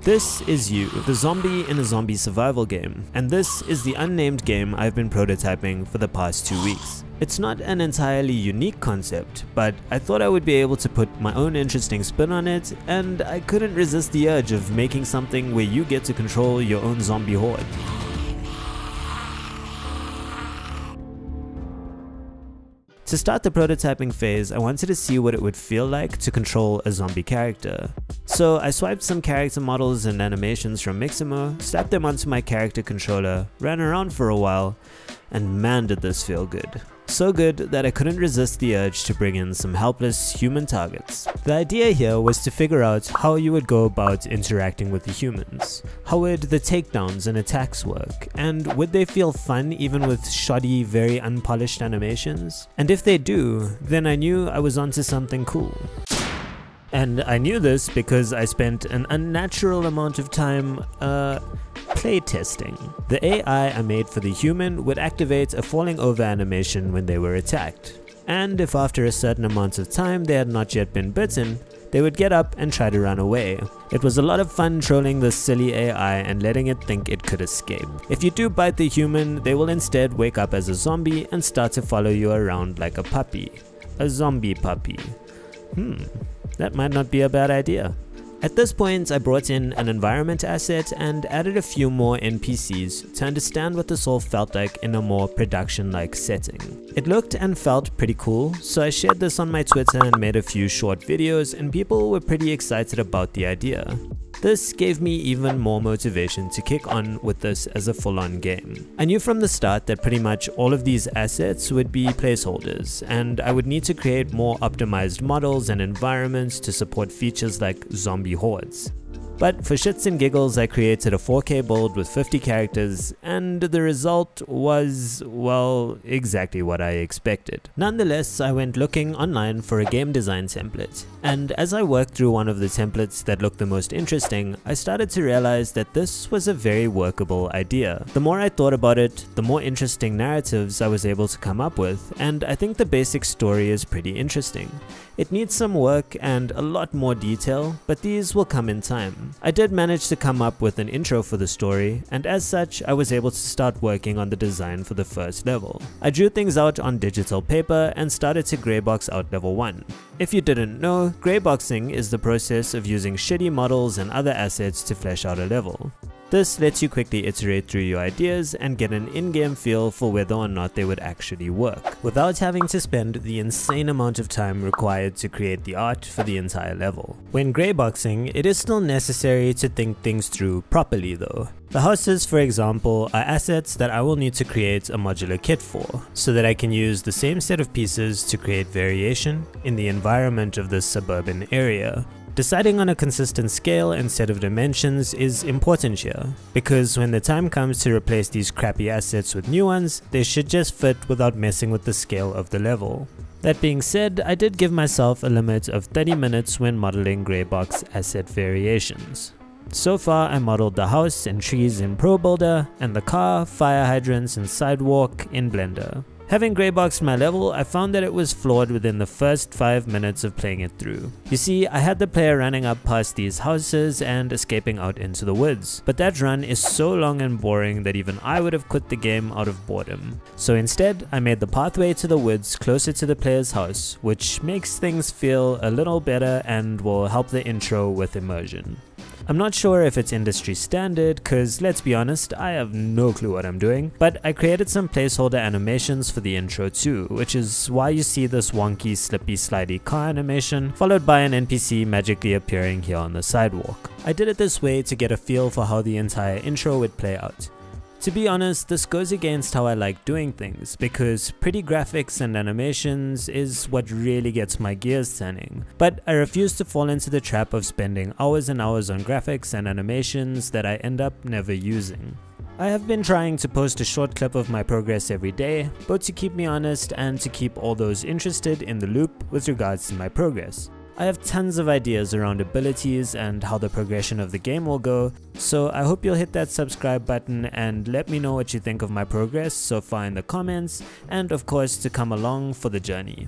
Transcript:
This is you, the zombie in a zombie survival game, and this is the unnamed game I've been prototyping for the past 2 weeks. It's not an entirely unique concept, but I thought I would be able to put my own interesting spin on it, and I couldn't resist the urge of making something where you get to control your own zombie horde. To start the prototyping phase, I wanted to see what it would feel like to control a zombie character. So I swiped some character models and animations from Mixamo, slapped them onto my character controller, ran around for a while, and man did this feel good. So good that I couldn't resist the urge to bring in some helpless human targets. The idea here was to figure out how you would go about interacting with the humans. How would the takedowns and attacks work? And would they feel fun even with shoddy, very unpolished animations? And if they do, then I knew I was onto something cool. And I knew this because I spent an unnatural amount of time, playtesting. The AI I made for the human would activate a falling over animation when they were attacked. And if after a certain amount of time they had not yet been bitten, they would get up and try to run away. It was a lot of fun trolling this silly AI and letting it think it could escape. If you do bite the human, they will instead wake up as a zombie and start to follow you around like a puppy. A zombie puppy. That might not be a bad idea. At this point, I brought in an environment asset and added a few more NPCs to understand what this all felt like in a more production-like setting. It looked and felt pretty cool, so I shared this on my Twitter and made a few short videos, and people were pretty excited about the idea. This gave me even more motivation to kick on with this as a full-on game. I knew from the start that pretty much all of these assets would be placeholders, and I would need to create more optimized models and environments to support features like zombie hordes. But for shits and giggles, I created a 4K build with 50 characters, and the result was, well, exactly what I expected. Nonetheless, I went looking online for a game design template, and as I worked through one of the templates that looked the most interesting, I started to realize that this was a very workable idea. The more I thought about it, the more interesting narratives I was able to come up with, and I think the basic story is pretty interesting. It needs some work and a lot more detail, but these will come in time. I did manage to come up with an intro for the story, and as such, I was able to start working on the design for the first level. I drew things out on digital paper and started to graybox out level 1. If you didn't know, grayboxing is the process of using shitty models and other assets to flesh out a level. This lets you quickly iterate through your ideas and get an in-game feel for whether or not they would actually work, without having to spend the insane amount of time required to create the art for the entire level. When grayboxing, it is still necessary to think things through properly though. The houses, for example, are assets that I will need to create a modular kit for, so that I can use the same set of pieces to create variation in the environment of this suburban area. Deciding on a consistent scale and set of dimensions is important here, because when the time comes to replace these crappy assets with new ones, they should just fit without messing with the scale of the level. That being said, I did give myself a limit of 30 minutes when modeling graybox asset variations. So far, I modeled the house and trees in Pro Builder, and the car, fire hydrants and sidewalk in Blender. Having grayboxed my level, I found that it was flawed within the first 5 minutes of playing it through. You see, I had the player running up past these houses and escaping out into the woods, but that run is so long and boring that even I would have quit the game out of boredom. So instead, I made the pathway to the woods closer to the player's house, which makes things feel a little better and will help the intro with immersion. I'm not sure if it's industry standard, cause let's be honest, I have no clue what I'm doing, but I created some placeholder animations for the intro too, which is why you see this wonky slippy slidey car animation, followed by an NPC magically appearing here on the sidewalk. I did it this way to get a feel for how the entire intro would play out. To be honest, this goes against how I like doing things, because pretty graphics and animations is what really gets my gears turning. But I refuse to fall into the trap of spending hours and hours on graphics and animations that I end up never using. I have been trying to post a short clip of my progress every day, both to keep me honest and to keep all those interested in the loop with regards to my progress. I have tons of ideas around abilities and how the progression of the game will go, so I hope you'll hit that subscribe button and let me know what you think of my progress so far in the comments, and of course to come along for the journey.